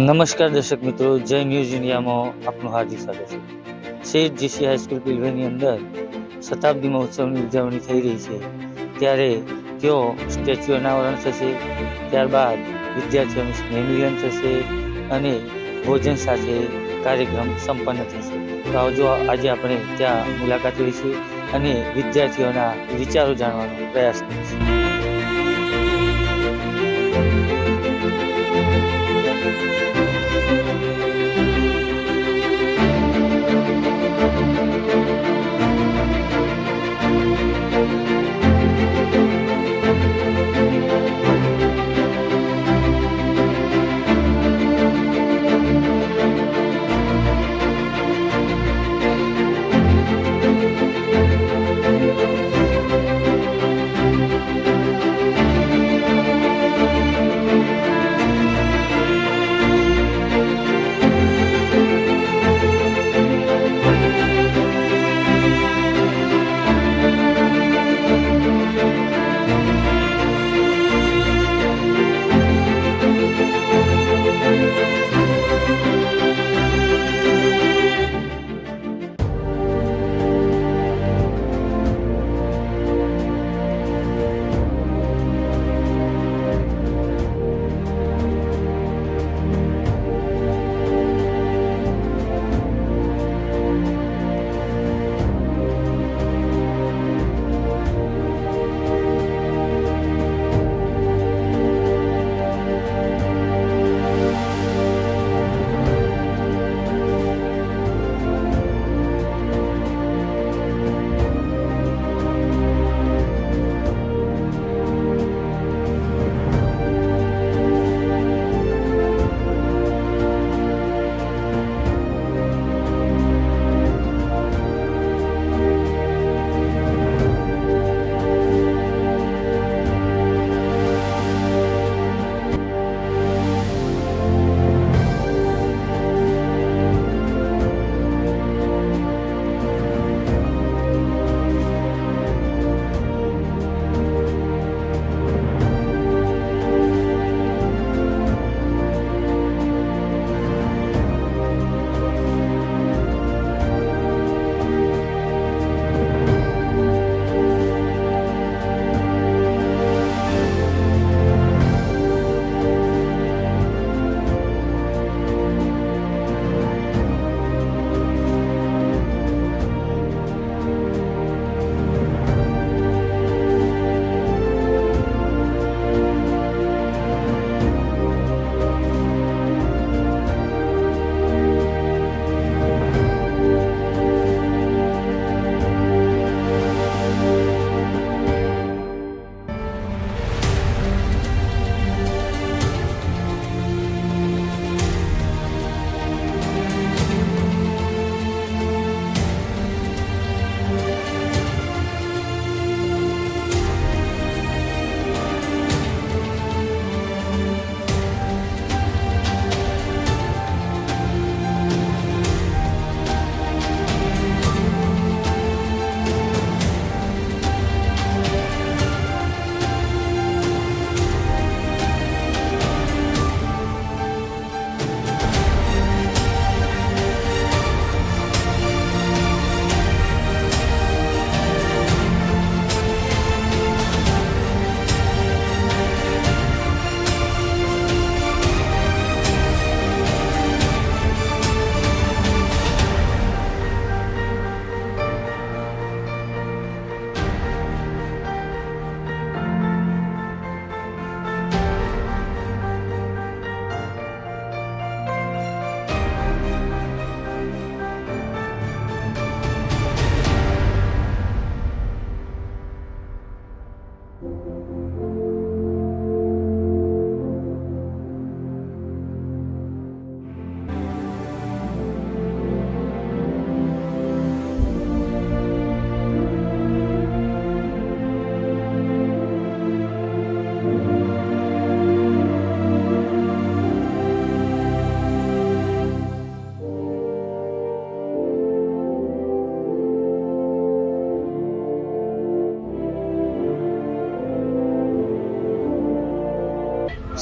નમસ્કાર દર્શક મિત્રો, જય ન્યૂઝ ઇન્ડિયામાં આપનું હાર્દિક સ્વાગત છે. શેઠ જેસી હાઈસ્કૂલ પિલવેની અંદર શતાબ્દી મહોત્સવની ઉજવણી થઈ રહી છે, ત્યારે તેઓ સ્ટેચ્યુ અનાવરણ થશે. ત્યારબાદ વિદ્યાર્થીઓનું સ્નેહ મિલન થશે અને ભોજન સાથે કાર્યક્રમ સંપન્ન થશે. તો આવજો, આજે આપણે ત્યાં મુલાકાત લઈશું અને વિદ્યાર્થીઓના વિચારો જાણવાનો પ્રયાસ કરીશું.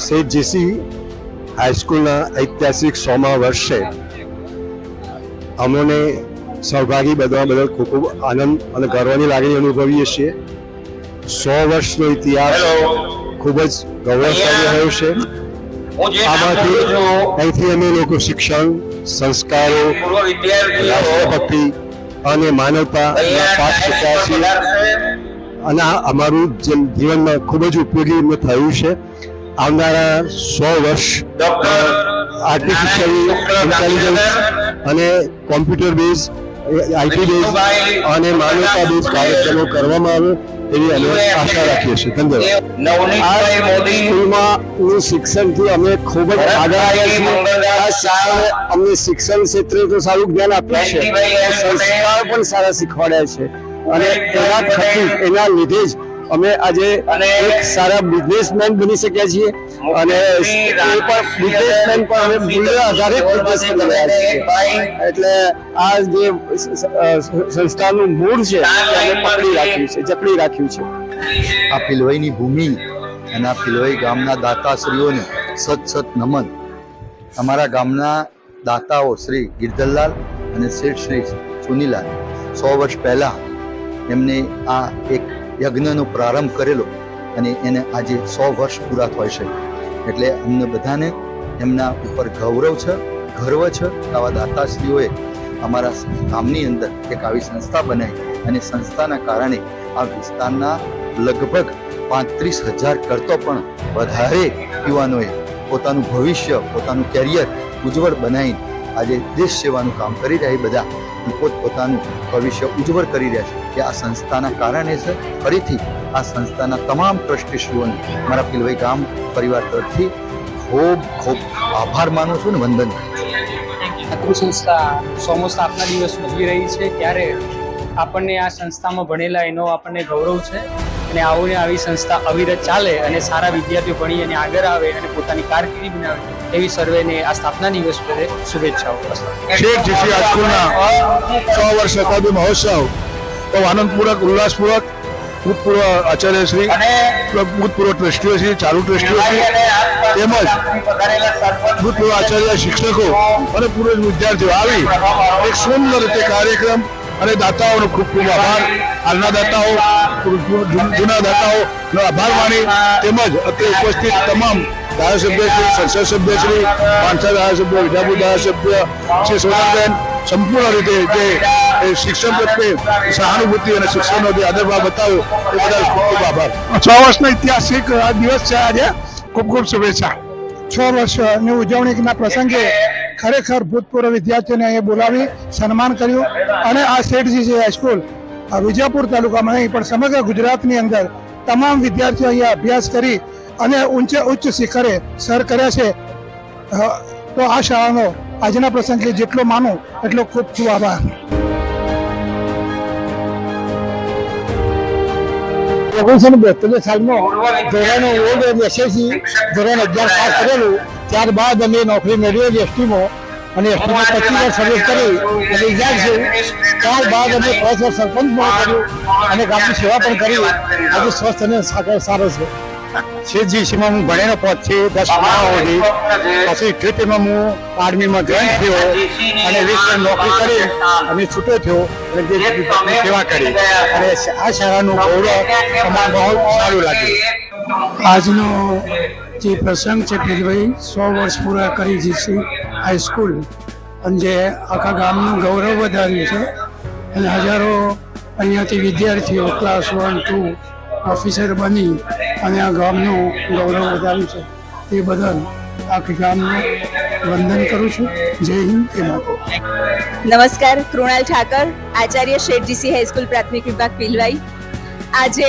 શેઠ જેસી હાઈસ્કૂલના ઐતિહાસિક 100મા વર્ષે અમોને સહભાગી બનવા બદલ ખૂબ ખૂબ આનંદ અને ગર્વની લાગણી અનુભવીએ છીએ. 100 વર્ષનો ઇતિહાસ ખૂબ જ ગૌરવશાળી રહ્યો છે. આમાંથી અહીંથી અમે લોકો શિક્ષણ, સંસ્કારો, રાષ્ટ્રભક્તિ અને માનવતા પાઠ શીખ્યા છીએ અને આ અમારું જીવનમાં ખૂબ જ ઉપયોગી થયું છે. આવનારા 100 વર્ષ આર્ટિફિશિયલ ઇન્ટેલિજન્સ અને કોમ્પ્યુટર બેઝ, આઈટી બેઝ અને માનવતા બેઝ કાર્યક્રમો કરવામાં આવે એવી અમે આશા રાખીએ છીએ. ધન્યવાદ. આ સ્કૂલમાં શિક્ષણથી અમે ખૂબ જ આગળ આવ્યા છીએ. અમને શિક્ષણ ક્ષેત્રે તો સારું જ્ઞાન આપ્યું છે, સંસ્કાર પણ સારા શીખવાડ્યા છે અને એના થકી એના લીધે જ અમે આજે એક સારા બિઝનેસમેન બની શક્યા છીએ અને એ પણ બિઝનેસમેન પણ અમે મૂલ્ય આધારિત બિઝનેસમેન બન્યા છીએ. એટલે આ જે સંસ્થાનું મૂળ છે અમે જકડી રાખ્યું છે. આ પિલવાઈની ભૂમિ અને આ પિલવાઈ ગામના દાતાશ્રીઓને સત નમન. અમારા ગામના દાતાઓ શ્રી ગિરધરલાલ અને શેઠ શ્રી ચુનીલાલ 100 વર્ષ પહેલા એમને આ એક યજ્ઞનો પ્રારંભ કરેલો અને એને આજે 100 વર્ષ પૂરા થાય છે. એટલે અમને બધાને એમના ઉપર ગૌરવ છે, ગર્વ છે. આવા દાતાશ્રીઓએ અમારા ગામની અંદર એક આવી સંસ્થા બનાવી અને સંસ્થાના કારણે આ વિસ્તારના લગભગ 35,000 કરતો પણ વધારે યુવાનોએ પોતાનું ભવિષ્ય, પોતાનું કેરિયર ઉજ્જવળ બનાવીને આજે દેશ સેવાનું કામ કરી રહ્યા બધા પોતપોતાનું ભવિષ્ય ઉજ્જવળ કરી રહ્યા છે. કે આ સંસ્થાના કારણે છે. ફરીથી આ સંસ્થાના તમામ ટ્રસ્ટીશ્રીઓને મારા પિલવાઈ ગામ પરિવાર તરફથી ખૂબ ખૂબ આભાર માનું છું ને વંદન કરું છું. આ સંસ્થા 100મો સ્થાપના દિવસ ઉજવી રહી છે ત્યારે આપણને આ સંસ્થામાં ભણેલા એનો આપણને ગૌરવ છે અને આવું ને આવી સંસ્થા અવિરત ચાલે અને સારા વિદ્યાર્થીઓ ભણી અને આગળ આવે અને પોતાની કારકિર્દી બનાવે એવી સર્વેને આ સ્થાપના દિવસ પર શુભેચ્છાઓ. શેઠ જીસી હાઈસ્કૂલના 100 વર્ષ શતાબ્દી મહોત્સવ તો આનંદપૂર્વક, ઉલ્લાસપૂર્વક ભૂતપૂર્વ આચાર્યશ્રી, ભૂતપૂર્વ ટ્રસ્ટીઓશ્રી, ચાલુ ટ્રસ્ટીઓશ્રી તેમજ ભૂતપૂર્વ આચાર્ય, શિક્ષકો અને પૂર્વ વિદ્યાર્થીઓ આવી એક સુંદર રીતે કાર્યક્રમ અને દાતાઓનો ખૂબ ખૂબ આભાર. હાલના દાતાઓ, જૂના દાતાઓનો આભાર માની તેમજ અત્યારે ઉપસ્થિત તમામ ધારાસભ્યશ્રી, સંસદ સભ્યશ્રી, પાંચસા ધારાસભ્ય, વિજાપુર ધારાસભ્ય શ્રી સોનલબેન સંપૂર્ણ રીતે જે શિક્ષણ પ્રત્યે સહાનુભૂતિ અને શિક્ષણનો જે આદરભાવ બતાવ્યો એ બદલ ખૂબ ખૂબ આભાર. 100 વર્ષનો ઐતિહાસિક દિવસ છે આજે. ખૂબ ખૂબ શુભેચ્છા. 100 વર્ષની ઉજવણીના પ્રસંગે ખરેખર ભૂતપૂર્વ વિદ્યાર્થીઓને અહીંયા બોલાવી સન્માન કર્યું અને આ શેઠ જીસી હાઈસ્કૂલ વિજાપુર તાલુકામાં નહીં પણ સમગ્ર ગુજરાતની અંદર તમામ વિદ્યાર્થીઓ અહીંયા અભ્યાસ કરી અને ઉચ્ચ શિખરે સર કર્યા છે. તો આ શાળાનો આજના પ્રસંગે જેટલો માનું એટલો ખૂબ ખૂબ આભાર. 1972 સાલમાં ધોરણ 8 ધોરણ 11 પાસ કરેલું. ત્યારબાદ અમે નોકરી મેળવી એસટીમાં અને એસટીમાં 25 વર્ષ સર્વિસ કરી અને રિઝાઇન છે. ત્યારબાદ અમે 5 વર્ષ સરપંચમાં કર્યું અને ગામની સેવા પણ કરી. આજે સ્વસ્થ અને સારો છે. શેઠ જીસીમાં હું ભણેલો પદ છે 10 સુધી. પછી ક્રિકેટમાં હું આર્મીમાં જોઈન થયો અને 20 વર્ષ નોકરી કરી અને છૂટો થયો અને સેવા કરી અને આ શાળાનું ગૌરવ તમામ બહુ સારું લાગ્યું. આજનો જે પ્રસંગ છે પિલવાઈ 100 વર્ષ પૂરા કરી જીસી હાઈસ્કૂલ અને જે આખા ગામનું ગૌરવ વધાર્યું છે અને હજારો અહીંયાથી વિદ્યાર્થીઓ ક્લાસ 1, 2 ઓફિસર બની અને આ ગામનું ગૌરવ વધાર્યું છે. એ બદલ આખી ગામનું વંદન કરું છું. જય હિન્દ. જય માતા. નમસ્કાર, કૃણાલ ઠાકર, આચાર્ય શેઠ જીસી હાઈસ્કૂલ પ્રાથમિક વિભાગ પિલવાઈ. આજે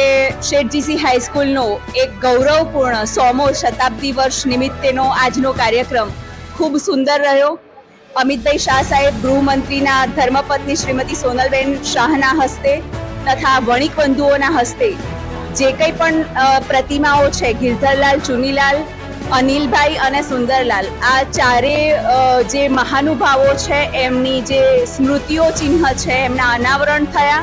શેઠ જીસી હાઈસ્કૂલનો એક ગૌરવપૂર્ણ 100મો શતાબ્દી વર્ષ નિમિત્તેનો આજનો કાર્યક્રમ ખૂબ સુંદર રહ્યો. અમિતભાઈ શાહ સાહેબ, ગૃહમંત્રીના ધર્મપત્ની શ્રીમતી સોનલબેન શાહના હસ્તે તથા વણિક બંધુઓના હસ્તે જે કંઈ પણ પ્રતિમાઓ છે, ગિરધરલાલ, ચુનીલાલ, અનિલભાઈ અને સુંદરલાલ, આ ચારે જે મહાનુભાવો છે એમની જે સ્મૃતિઓ ચિહ્ન છે એમના અનાવરણ થયા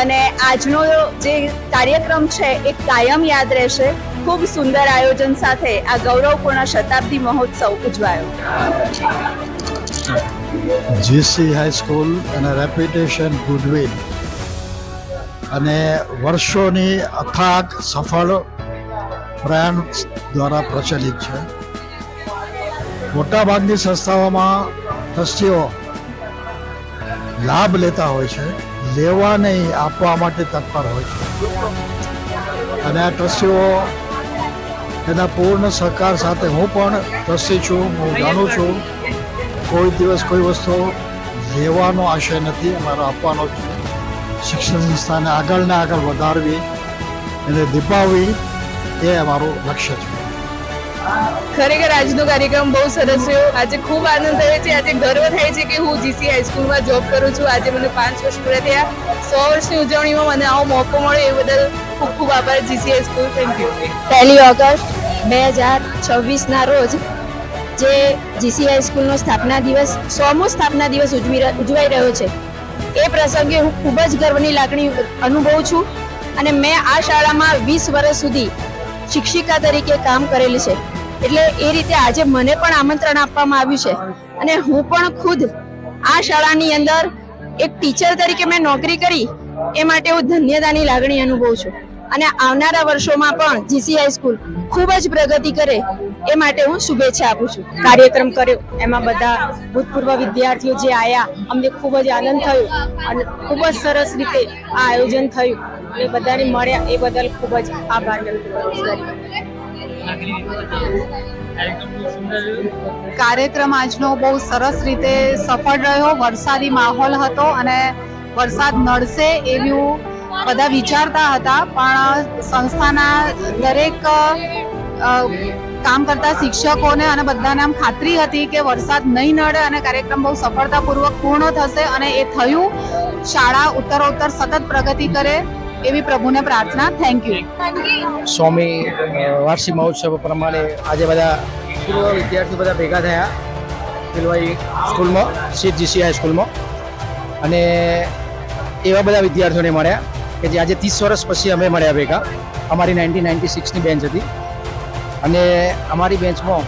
અને આજનો જે કાર્યક્રમ છે એ કાયમ યાદ રહેશે. ખૂબ સુંદર આયોજન સાથે આ ગૌરવપૂર્ણ શતાબ્દી મહોત્સવ ઉજવાયો. જીસી હાઈસ્કૂલ અને રેપ્યુટેશન ગુડવિલ અને વર્ષોની અથાગ સફળ પ્રયાણ દ્વારા પ્રચલિત છે. મોટાભાગની સંસ્થાઓમાં ટ્રસ્ટીઓ લાભ લેતા હોય છે, લેવા નહીં આપવા માટે તત્પર હોય છે. અને આ ટ્રસ્ટીઓ એના પૂર્ણ સહકાર સાથે, હું પણ ટ્રસ્ટી છું, હું જાણું છું, કોઈ દિવસ કોઈ વસ્તુ લેવાનો આશય નથી, અમારો આપવાનો છે. શિક્ષણ સંસ્થાને આગળ ને આગળ વધારવી, એને દીપાવવી, એ અમારું લક્ષ્ય છે. ખરેખર આજનો કાર્યક્રમ બહુ સરસ રહ્યો. આજે ખૂબ આનંદ થયો છે. આજે ગર્વ થાય છે કે હું જીસી હાઈસ્કૂલમાં જોબ કરું છું. આજે મને 5 વર્ષ પૂરા થયા. 100 વર્ષની ઉજવણીમાં મને આવો મોકો મળ્યો એ બદલ ખૂબ ખૂબ આભાર GC high school. Thank you. 1 August 2026ના રોજ જે જીસી હાઈસ્કૂલનો સ્થાપના દિવસ 100મો સ્થાપના દિવસ ઉજવાઈ રહ્યો છે, એ પ્રસંગે હું ખૂબ જ ગર્વની લાગણી અનુભવું છું. અને મેં આ શાળામાં 20 વર્ષ સુધી શિક્ષિકા તરીકે કામ કરેલું છે, એટલે એ રીતે આજે મને પણ આમંત્રણ આપવામાં આવ્યું છે અને હું પણ ખુદ આ શાળાની અંદર એક ટીચર તરીકે મેં નોકરી કરી, એ માટે હું ધન્યતાની લાગણી અનુભવું છું. અને આવનારા વર્ષોમાં પણ જીસી હાઈસ્કૂલ ખૂબ જ પ્રગતિ કરે એ માટે હું શુભેચ્છા આપું છું. કાર્યક્રમ કર્યો એમાં બધા ભૂતપૂર્વ વિદ્યાર્થીઓ જે આવ્યા, અમને ખૂબ જ આનંદ થયો અને ખૂબ જ સરસ રીતે આ આયોજન થયું અને બધાને મળ્યા એ બદલ ખૂબ જ આભાર વ્યક્ત કરું છું. કાર્યક્રમ આજનો બહુ સરસ રીતે સફળ રહ્યો. વરસાદી માહોલ હતો અને વરસાદ નડશે એવું બધા વિચારતા હતા, પણ સંસ્થાના દરેક કામ કરતા શિક્ષકોને અને બધાને આમ ખાતરી હતી કે વરસાદ નહીં નડે અને કાર્યક્રમ બહુ સફળતાપૂર્વક પૂર્ણ થશે અને એ થયું. શાળા ઉત્તરોત્તર સતત પ્રગતિ કરે એવી પ્રભુને પ્રાર્થના. Thank you. સ્વામી વાર્ષિક મહોત્સવ પ્રમાણે આજે બધા પૂર્વ વિદ્યાર્થીઓ બધા ભેગા થયા પીલવાઈ સ્કૂલમાં, સીટ જીસી હાઈસ્કૂલમાં. અને એવા બધા વિદ્યાર્થીઓને મળ્યા કે જે આજે 30 વર્ષ પછી અમે મળ્યા ભેગા. અમારી 1996ની બેન્ચ હતી અને અમારી બેન્ચમાં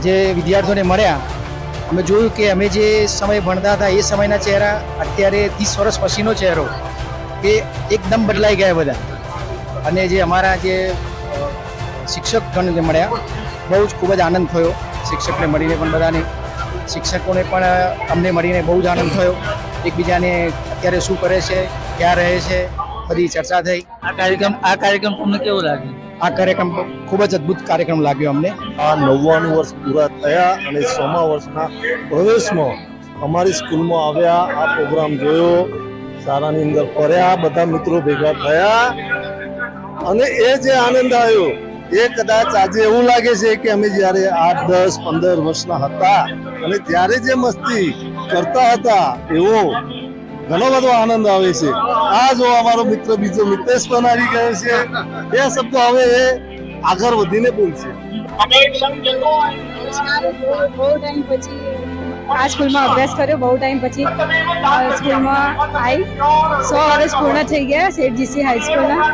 જે વિદ્યાર્થીઓને મળ્યા, અમે જોયું કે અમે જે સમય ભણતા હતા એ સમયના ચહેરા, અત્યારે 30 વર્ષ પછીનો ચહેરો, એ એકદમ બદલાઈ ગયા બધા. અને જે અમારા જે શિક્ષકગણ મળ્યા, બહુ જ ખૂબ જ આનંદ થયો. શિક્ષકને મળીને પણ બધાને, શિક્ષકોને પણ અમને મળીને બહુ જ આનંદ થયો. એકબીજાને અત્યારે શું કરે છે, ક્યાં રહે છે, બધી ચર્ચા થઈ. આ કાર્યક્રમ તમને કેવો લાગ્યો? આ કાર્યક્રમ ખૂબ જ અદ્ભુત કાર્યક્રમ લાગ્યો અમને. આ 99 વર્ષ પૂરા થયા અને 100મા વર્ષના પ્રવેશમાં અમારી સ્કૂલમાં આવ્યા, આ પ્રોગ્રામ જોયો, શાળાની અંદર ફર્યા, બધા મિત્રો ભેગા થયા અને એ જે આનંદ આવ્યો એ કદાચ આજે એવું લાગે છે કે અમે જ્યારે 8, 10, 15 વર્ષના હતા અને ત્યારે જે મસ્તી કરતા હતા એવો ઘણો બધો આનંદ આવે છે. આ જો અમારો મિત્ર બીજો મિતેશ પણ આવી ગયો છે, એ શબ્દો હવે એ આગળ વધીને બોલશે. આ સ્કૂલમાં અભ્યાસ કર્યો, બહુ ટાઈમ પછી સ્કૂલમાં આવી. 100 વર્ષ પૂર્ણ થઈ ગયા શેઠ જીસી હાઈસ્કૂલના.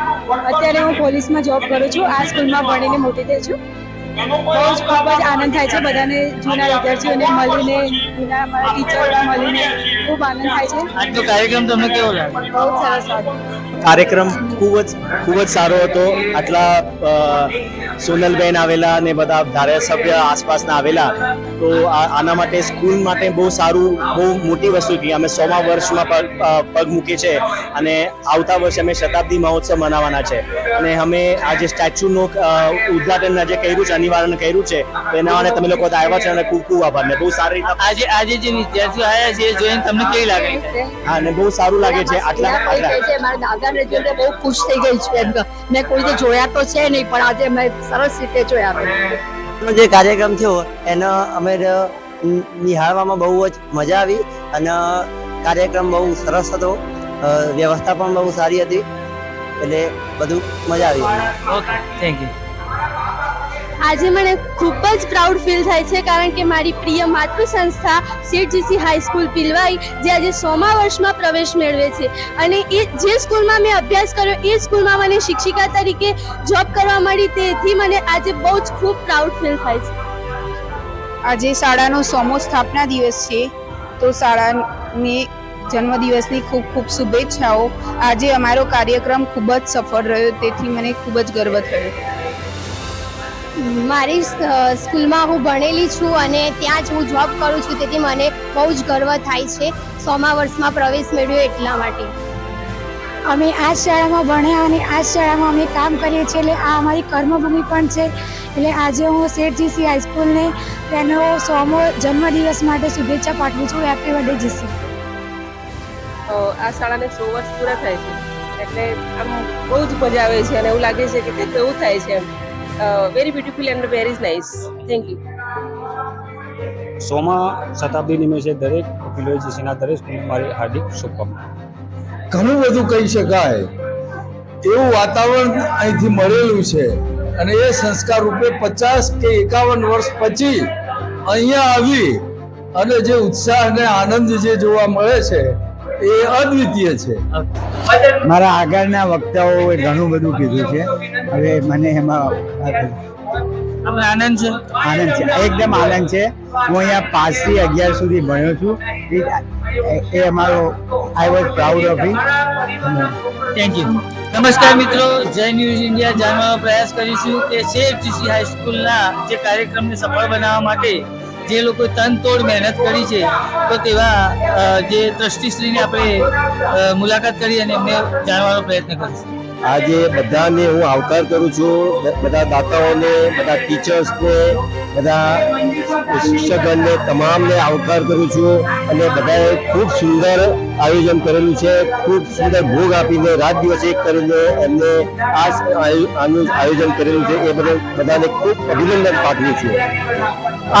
અત્યારે હું પોલીસમાં જોબ કરું છું. આ સ્કૂલમાં ભણીને મોટી થઈ છું. બહુ જ ખૂબ જ આનંદ થાય છે બધાને, જૂના વિદ્યાર્થીઓને મળીને, જૂના અમારા ટીચરોને મળીને ખૂબ આનંદ થાય છે. આજનો કાર્યક્રમ તમને કેવો લાગ્યો? બહુ સરસ લાગ્યું. કાર્યક્રમ ખૂબ જ સારો હતો. આટલા સોનલબેન આવેલા અને બધા ધારાસભ્ય આસપાસના આવેલા, તો આના માટે સ્કૂલ માટે બહુ સારું, બહુ મોટી વસ્તુ હતી. અમે 100મા વર્ષમાં પગ મૂકી છે અને આવતા વર્ષે અમે શતાબ્દી મહોત્સવ મનાવવાના છે. અને અમે આજે સ્ટેચ્યુનું ઉદ્ઘાટન આજે કર્યું છે, અનિવાર્ય કર્યું છે, તો એના માટે તમે લોકો આવ્યા છે અને ખૂબ ખૂબ આભાર. ને બહુ સારી રીતે આજે જે વિદ્યાર્થીઓ આવ્યા છે એ જોઈને તમને કેવી લાગે છે? હા, અને બહુ સારું લાગે છે. આટલા મારા દાદાને જોઈને બહુ ખુશ થઈ ગઈ છું. એમ મેં કોઈ તો જોયા તો છે નહીં, પણ આજે મેં સરસ રીતે જોયા. જે કાર્યક્રમ થયો એનો અમે નિહાળવામાં બહુ જ મજા આવી અને કાર્યક્રમ બહુ સરસ હતો. વ્યવસ્થા પણ બહુ સારી હતી, એટલે બધું મજા આવી. Okay, thank you. આજે મને ખૂબ જ પ્રાઉડ ફીલ થાય છે, કારણ કે મારી પ્રિય માતૃ સંસ્થા શેઠ જીસી હાઈસ્કૂલ પિલવાઈ જે આજે 100મા વર્ષમાં પ્રવેશ મેળવે છે, અને એ જે સ્કૂલમાં મેં અભ્યાસ કર્યો એ સ્કૂલમાં મને શિક્ષિકા તરીકે જોબ કરવા મળી, તેથી મને આજે બહુ જ ખૂબ પ્રાઉડ ફીલ થાય છે. આજે શાળાનો 100મો સ્થાપના દિવસ છે, તો શાળાની જન્મદિવસની ખૂબ ખૂબ શુભેચ્છાઓ. આજે અમારો કાર્યક્રમ ખૂબ જ સફળ રહ્યો, તેથી મને ખૂબ જ ગર્વ થયો. મારી સ્કૂલમાં હું ભણેલી છું અને ત્યાં જ હું જોબ કરું છું, તેથી મને બહુ જ ગર્વ થાય છે 100મા વર્ષમાં પ્રવેશ મેળવ્યો એટલા માટે. અમે આ શાળામાં ભણ્યા અને આ શાળામાં અમે કામ કરીએ છીએ, એટલે આ અમારી કર્મભૂમિ પણ છે. એટલે આજે હું શેઠ જીસી હાઈસ્કૂલને તેનો 100મો જન્મદિવસ માટે શુભેચ્છા પાઠવું છું. Happy birthday GC. આ શાળાને 100 વર્ષ પૂરા થાય છે, એટલે આમ બહુ જ મજા આવે છે અને એવું લાગે છે કે કંઈક એવું થાય છે. Very beautiful and very nice. Thank you. 100મા શતાબ્દી નિમિત્તે દરેક પિલવાઈ જીસીના દરેક સ્કૂલને મારી હાર્દિક શુભકામનાઓ. ઘણું બધું કહી શકાય એવું વાતાવરણ અહીંથી મળેલું છે, અને એ સંસ્કાર રૂપે 50 કે 51 વર્ષ પછી અહીંયા આવી અને જે ઉત્સાહ અને આનંદ જે જોવા મળે છે એ અદ્વિતીય છે. મારા આગળના વક્તાઓએ ઘણું બધું કીધું છે, હવે મને એમાં આનંદ છે. આનંદ છે, એકદમ આનંદ છે. હું અહીંયા 5 થી 11 સુધી ભણ્યો છું. એ અમારો I was proud of it. Thank you. નમસ્કાર મિત્રો, જય ન્યૂઝ ઇન્ડિયા જાણવાનો પ્રયાસ કરીશું કે શેઠ જીસી હાઈસ્કૂલના જે કાર્યક્રમને સફળ બનાવવા માટે જે લોકોએ તનતોડ મહેનત કરી છે, તો તેવા જે ટ્રસ્ટીશ્રીને આપણે મુલાકાત કરી અને એમને જાણવાનો પ્રયત્ન કરીશું. આજે બધાને હું આવકાર કરું છું, બધા દાતાઓને, બધા ટીચર્સને, બધા શિક્ષકોને, તમામને આવકાર કરું છું. અને બધાએ ખૂબ સુંદર આયોજન કરેલું છે, ખૂબ સુંદર ભોગ આપીને રાત દિવસ એક કરીને એમને આનું આયોજન કરેલું છે, એ બદલ બધાને ખૂબ અભિનંદન પાઠવું છું.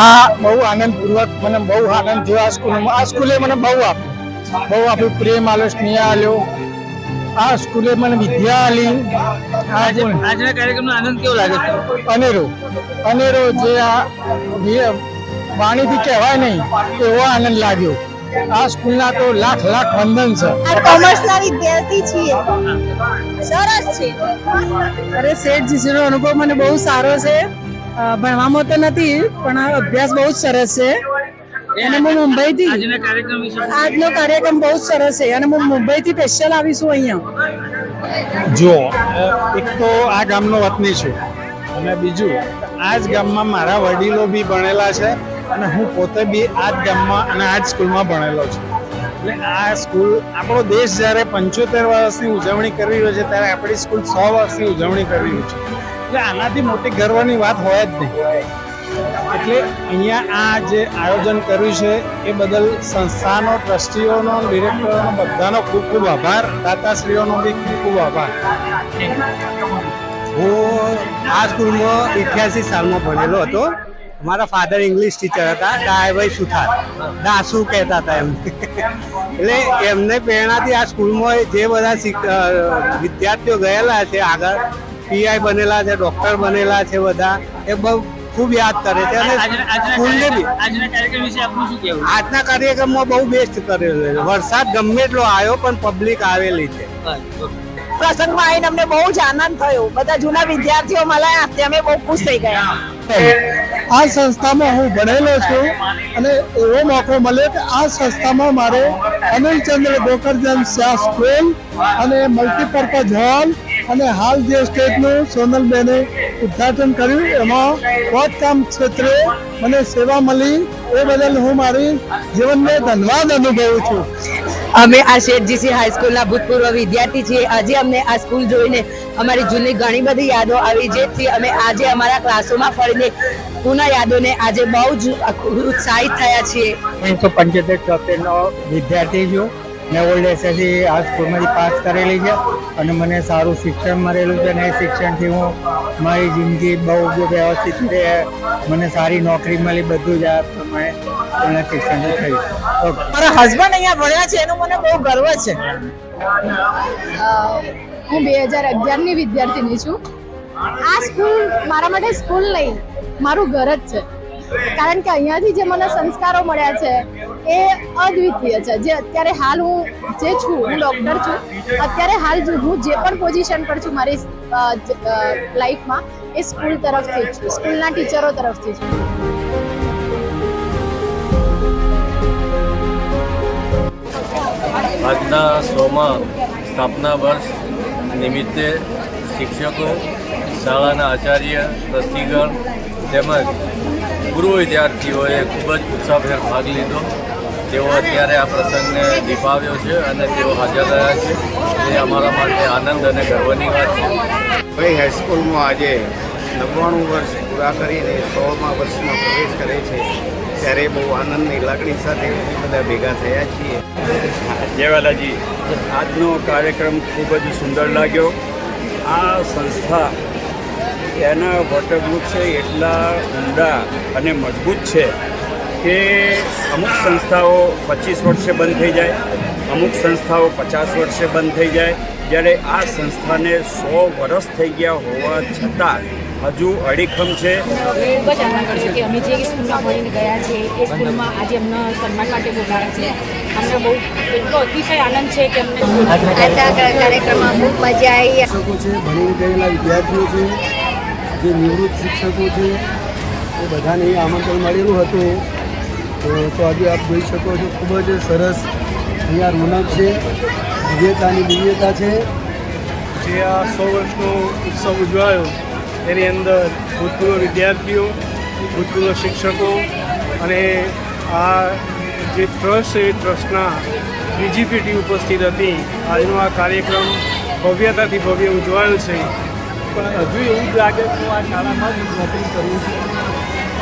આ બહુ આનંદપૂર્વક મને બહુ આનંદ થયો. આ સ્કૂલે મને બહુ આપ્યું, પ્રેમ આલ્યો, સ્નેહ આલ્યો. આ સ્કૂલે મને વિદ્યા આલી. આજના કાર્યક્રમનો આનંદ કેવો લાગે છે? અનેરો જે આ વાણીથી કહેવાય નહીં એવો આનંદ લાગ્યો. આ સ્કૂલના તો લાખ લાખ વંદન છે. કોમર્સના વિદ્યાર્થી છીએ. સરસ છે. અરે શેઠ જીસીનો અનુભવ મને બહુ સારો છે. ભણવામાં તો નથી, પણ અભ્યાસ બહુ જ સરસ છે. અને હું મુંબઈથી આજનો કાર્યક્રમ બહુ જ સરસ છે, અને હું મુંબઈથી સ્પેશિયલ આવીશું અહીંયા. જો એક તો આ ગામનો વતની છું, અને બીજું આ જ ગામમાં મારા વડીલો બી ભણેલા છે, અને હું પોતે બી આ જ ગામમાં અને આ જ સ્કૂલમાં ભણેલો છું. એટલે આ સ્કૂલ, આપણો દેશ જ્યારે 75 વર્ષની ઉજવણી કરી રહ્યો છે, ત્યારે આપણી સ્કૂલ 100 વર્ષની ઉજવણી કરી રહ્યું છે. એટલે આનાથી મોટી ગર્વની વાત હોય જ નહીં. એટલે અહીંયા આ જે આયોજન કર્યું છે એ બદલ સંસ્થાનો, ટ્રસ્ટીઓનો, ડિરેક્ટરોનો બધાનો ખૂબ ખૂબ આભાર. દાતાશ્રીઓનો બી ખૂબ ખૂબ આભાર. હું આ સ્કૂલમાં 88 સાલમાં ભણેલો હતો. મારા ફાધર ઇંગ્લિશ ટીચર હતા, ડાયભાઈ સુથાર, દાસુ કહેતા હતા એમ. એટલે એમને પ્રેરણાથી આ સ્કૂલમાં જે બધા વિદ્યાર્થીઓ ગયેલા છે આગળ, પીઆઈ બનેલા છે, ડૉક્ટર બનેલા છે, બધા એ બહુ ખૂબ યાદ કરે છે. અને સ્કૂલને બી આજના કાર્યક્રમ વિશે આપનું શું કહેવું? આજના કાર્યક્રમમાં બહુ બેસ્ટ કરેલો છે. વરસાદ ગમે એટલો આવ્યો પણ પબ્લિક આવેલી છે. પ્રસંગમાં આવીને અમને બહુ જ આનંદ થયો. બધા જૂના વિદ્યાર્થીઓ મળ્યા, અમે બહુ ખુશ થઈ ગયા. આ સંસ્થામાં હું ભણેલો છું, અને એવો મોકો મળ્યો કે આ સંસ્થામાં મારે અનિલચંદ્ર ગોકરજન શાહ સ્કૂલ અને મલ્ટીપર્પઝ હોલ અને હાલ જે સ્ટેટનું સોનલબેને ઉદ્ઘાટન કર્યું, એમાં ખોદકામ ક્ષેત્રે મને સેવા મળી, એ બદલ હું મારી જીવનને ધન્યવાદ અનુભવું છું. અમે આ શેઠ જીસી હાઈસ્કૂલના ભૂતપૂર્વ વિદ્યાર્થી છીએ. આજે અમને આ સ્કૂલ જોઈને અમારી જૂની ઘણી બધી યાદો આવી, જેથી અમે આજે અમારા ક્લાસોમાં ફરીને પુનઃ યાદોને આજે બહુ જ ઉત્સાહિત થયા છીએ. 1975-76નો વિદ્યાર્થી છું. મેં ઓલ્ડ એસએસસી આ સ્કૂલમાંથી પાસ કરેલી છે, અને મને સારું શિક્ષણ મળેલું છે, અને એ શિક્ષણથી હું મારી જિંદગી બહુ વ્યવસ્થિત રીતે મને સારી નોકરી મળી. બધું જ આ પ્રમાણે શિક્ષણથી થયું. મારા હસબન્ડ અહીંયા ભણ્યા છે, એનો મને બહુ ગર્વ છે. હું 2011ની વિદ્યાર્થીની છું. આ સ્કૂલ મારા માટે સ્કૂલ નહીં મારું ઘર જ છે, કારણ કે અહીંયાથી જે મને સંસ્કારો મળ્યા છે એ અદ્વિતીય છે. જે અત્યારે હાલ હું જે છું, હું ડૉક્ટર છું, અત્યારે હાલ હું જે પણ પોઝિશન પર છું મારી લાઈફમાં એ સ્કૂલ તરફથી જ છું, સ્કૂલના ટીચરો તરફથી છું. આજના 100મા સ્થાપના વર્ષ નિમિત્તે શિક્ષકો, શાળાના આચાર્ય, ટ્રસ્ટીગણ તેમજ પૂર્વ વિદ્યાર્થીઓએ ખૂબ જ ઉત્સાહભેર ભાગ લીધો. તેઓ અત્યારે આ પ્રસંગને દીપાવ્યો છે અને તેઓ હાજર રહ્યા છે. એ અમારા માટે આનંદ અને ગર્વની વાત છે. ભાઈ હાઈસ્કૂલમાં આજે 99 વર્ષ પૂરા કરીને 100મા વર્ષમાં પ્રવેશ કરે છે ત્યારે બહુ આનંદની લાગણી સાથે બધા ભેગા થયા છીએ. જય વાલાજી, આજનો કાર્યક્રમ ખૂબ જ સુંદર લાગ્યો. આ સંસ્થા એના વટવૃક્ષ એટલા ઊંડા અને મજબૂત છે કે અમુક સંસ્થાઓ 25 વર્ષે બંધ થઈ જાય, અમુક સંસ્થાઓ 50 વર્ષે બંધ થઈ જાય, જ્યારે આ સંસ્થાને 100 વર્ષ થઈ ગયા હોવા છતાં હજુ અડીખમ છે. ખૂબ જ આનંદ છે કે અમે જે સ્કૂલમાં ભણીને ગયા છે એ સ્કૂલમાં આજે અમને સન્માન માટે બોલાવ્યા છે. અમને બહુ એટલો અતિશય આનંદ છે કે અમને કાર્યક્રમમાં ખૂબ મજા આવી. શિક્ષકો છે, ભણી ગયેલા વિદ્યાર્થીઓ છે, જે નિવૃત્ત શિક્ષકો છે, એ બધાને આમંત્રણ મળેલું હતું. તો આજે આપ જોઈ શકો છો ખૂબ જ સરસ અહીંયા રોનક છે, દિવ્યતાની દિવ્યતા છે. જે આ 100 વર્ષનો ઉત્સવ ઉજવાયો એની અંદર ભૂતપૂર્વ વિદ્યાર્થીઓ, ભૂતપૂર્વ શિક્ષકો અને આ જે ટ્રસ્ટ છે એ ટ્રસ્ટના બીજી પેઢી ઉપસ્થિત હતી. આજનો આ કાર્યક્રમ ભવ્યતાથી ભવ્ય ઉજવાયો છે. પણ હજુ એવું જ લાગે કે હું આ શાળામાં જ નોકરી કરું છું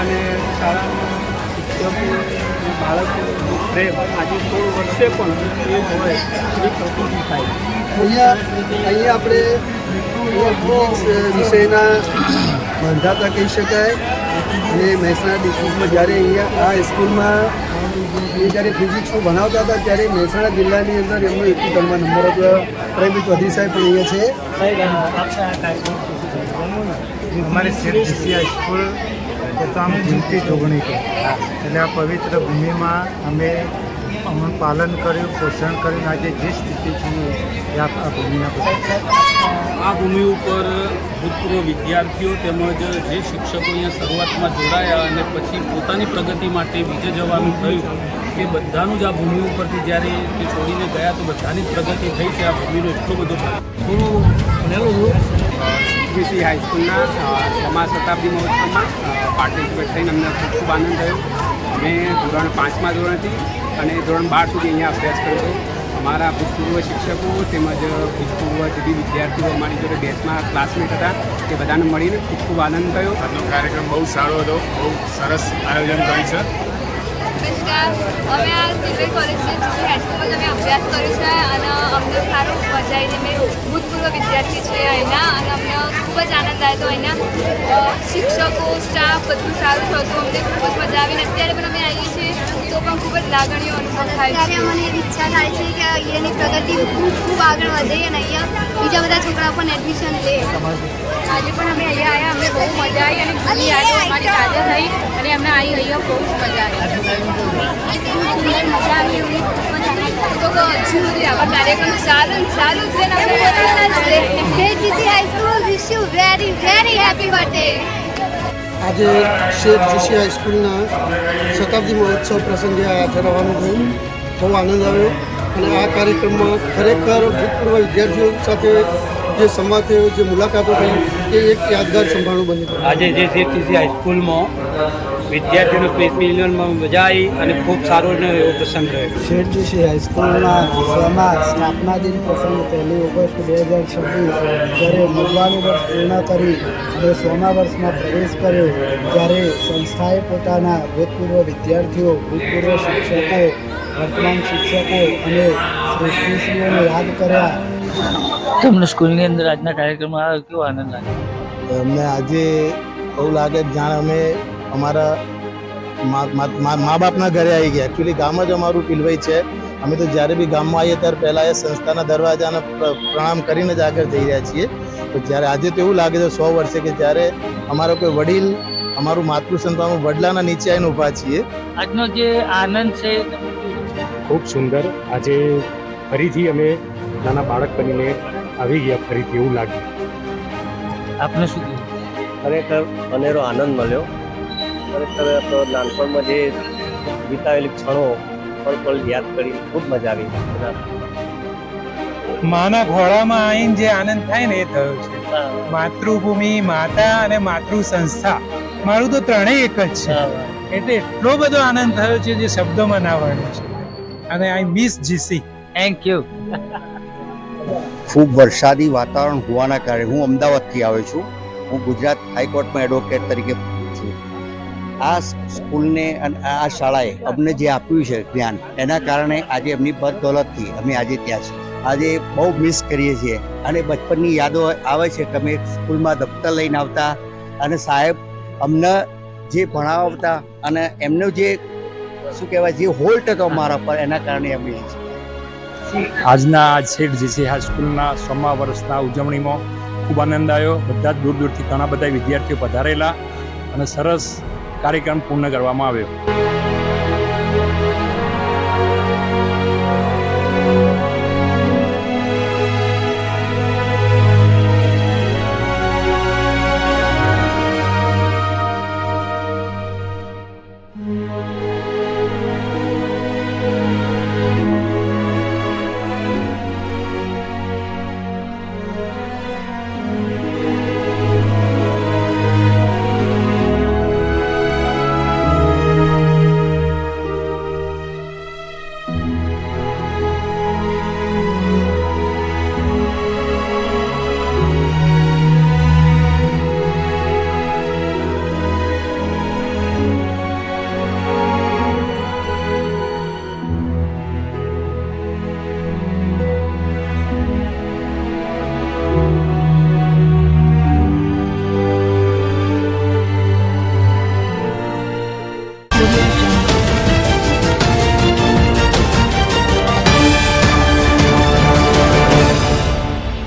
અને શાળામાં શિક્ષકો બાળકો પ્રેમ આજે 16 વર્ષે પણ એ હોય એવી પ્રકૃતિ થાય. અહીંયા આપણે ફિઝિક્સ વિષયના બંધાતા કહી શકાય. અને મહેસાણા ડિસ્ટ્રિક્ટમાં જ્યારે અહીંયા આ સ્કૂલમાં જ્યારે ફિઝિક્સનું ભણાવતા હતા ત્યારે મહેસાણા જિલ્લાની અંદર એમનો 71 નંબર હતો. પ્રેમિત વધી સાહેબ પણ અહીંયા છે. हमारे सेठ जीसी स्कूल तो हम जिनकी जोगणी के એટલે આ પવિત્ર ભૂમિમાં અમે પાલન કર્યું, પોષણ કર્યું. આજે જે સ્થિતિ છે એ આ ભૂમિના આ ભૂમિ ઉપર ભૂતપૂર્વ વિદ્યાર્થીઓ તેમજ જે શિક્ષકો અહીંયા શરૂઆતમાં જોડાયા અને પછી પોતાની પ્રગતિ માટે બીજે જવાનું થયું એ બધાનું જ આ ભૂમિ ઉપરથી જ્યારે તે છોડીને ગયા તો બધાની જ પ્રગતિ થઈ છે. આ ભૂમિનો એટલો બધો હું ભણેલું જીસી હાઈસ્કૂલના 100મા શતાબ્દી મહોત્સવમાં પાર્ટિસિપેટ થઈને અમને ખૂબ આનંદ થયો. અમે ધોરણ 5માં ધોરણથી અને ધોરણ 12 સુધી અહીંયા અભ્યાસ કર્યો હતો. અમારા ભૂતપૂર્વ શિક્ષકો તેમજ ભૂતપૂર્વ જુદી વિદ્યાર્થીઓ અમારી જોડે બેચમાં ક્લાસમેટ હતા. તે બધાને મળીને ખૂબ ખૂબ આનંદ થયો. આજનો કાર્યક્રમ બહુ સારો હતો, બહુ સરસ આયોજન કર્યું છે. નમસ્કાર, અમે આ જિલ્લા કોલેજ જીસી હાઈસ્કૂલમાં અમે અભ્યાસ કર્યો છે અને અમને સારું મજા આવી. અમે ભૂતપૂર્વ વિદ્યાર્થી છે અહીંના અને અમને ખૂબ જ આનંદ આવ્યો. અહીંના શિક્ષકો, સ્ટાફ બધું સારું થતું, અમને ખૂબ જ મજા આવી. અત્યારે પણ અમે આવીએ છીએ તો પણ ખૂબ જ લાગણીઓ અનુભવ થાય છે. ત્યારે મને એવી ઈચ્છા થાય છે કે અહીંયાની પ્રગતિ ખૂબ આગળ વધે અને અહીંયા બીજા બધા છોકરાઓ પણ એડમિશન લે. આજે પણ અમે અહીંયા આવ્યા, અમને બહુ મજા આવી અને ઘણી યાદો અમારી તાજા થઈ અને અમને અહીંયા બહુ મજા આવી. તો હજુ સુધી આવા કાર્યક્રમ સારું છે ને wish you very very happy birthday. આજે શેઠ જીસી હાઈસ્કૂલના શતાબ્દી મહોત્સવ પ્રસંગે હાજર રહેવાનું થયું. બહુ આનંદ આવ્યો અને આ કાર્યક્રમમાં ખરેખર ભૂતપૂર્વ વિદ્યાર્થીઓ સાથે જે સંવાદ થયો, જે મુલાકાતો થઈ એ એક યાદગાર સંભાળવું બન્યું. આજે જે શેઠ જીસી હાઈસ્કૂલમાં વિદ્યાર્થીઓનો સ્પેસ મિલનમાં મજા આવી અને ખૂબ સારો એવો પ્રસંગ રહ્યો. શેઠ જીસી હાઈસ્કૂલના 100મા સ્થાપના દિન પ્રસંગ 1 ઓગસ્ટ 2026 જ્યારે 99 વર્ષ પૂર્ણ કરી અને 100મા વર્ષમાં પ્રવેશ કર્યો ત્યારે સંસ્થાએ પોતાના ભૂતપૂર્વ વિદ્યાર્થીઓ, ભૂતપૂર્વ શિક્ષકો, વર્તમાન શિક્ષકો અને શ્રેષ્ઠીશ્રીઓને યાદ કર્યા. તમને સ્કૂલની અંદર આજના કાર્યક્રમમાં આવ્યો કેવો આનંદ લાગે? અમને આજે એવું લાગે કે જાણે અમે અમારા મા બાપના ઘરે આવી ગયા. એકચ્યુઅલી ગામ જ અમારું પિલવાઈ છે. અમે તો જ્યારે બી ગામમાં આવીએ ત્યારે પહેલાં એ સંસ્થાના દરવાજાને પ્રણામ કરીને જ આગળ જઈ રહ્યા છીએ. તો જ્યારે આજે તો એવું લાગે છે 100 વર્ષે કે જ્યારે અમારો કોઈ વડીલ અમારું માતૃ સંત અમે વડલાના નીચે આવીને ઊભા છીએ. આજનો જે આનંદ છે ખૂબ સુંદર. આજે ફરીથી અમે નાના બાળક બનીને આવી ગયા, ફરીથી એવું લાગ્યું. આપને શું કહેવું? ખરેખર અનેરો આનંદ મળ્યો. ખરેખર તો નાનપણમાં જે વિતાવેલી ક્ષણો પળ યાદ કરી ખૂબ મજા આવી. માના ઘોડામાં આવીને જે આનંદ થાય ને એ થયો છે. માતૃભૂમિ, માતા અને માતૃ સંસ્થા, મારું તો ત્રણેય એક જ છે. એટલે એટલો બધો આનંદ થયો છે જે શબ્દોમાં ના વર્ણવી છે. અને I miss GC. Thank you. ખૂબ વરસાદી વાતાવરણ હોવાના કારણે હું અમદાવાદથી આવ્યો છું. હું ગુજરાત હાઈકોર્ટમાં એડવોકેટ તરીકે છું. આ સ્કૂલને અને આ શાળાએ અમને જે આપ્યું છે જ્ઞાન, એના કારણે આજે એમની બદદોલતથી અમે આજે ત્યાં છીએ. આજે બહુ મિસ કરીએ છીએ અને બચપનની યાદો આવે છે કે અમે સ્કૂલમાં દફતર લઈને આવતા અને સાહેબ અમને જે ભણાવતા અને એમનો જે શું કહેવાય જે હોલ્ટ હતો અમારા પર, એના કારણે અમે આજના શેઠ જીસી હાઈસ્કૂલના 100મા વર્ષના ઉજવણીમાં ખૂબ આનંદ આવ્યો. બધા જ દૂર દૂરથી ઘણા બધા વિદ્યાર્થીઓ પધારેલા અને સરસ કાર્યક્રમ પૂર્ણ કરવામાં આવ્યો.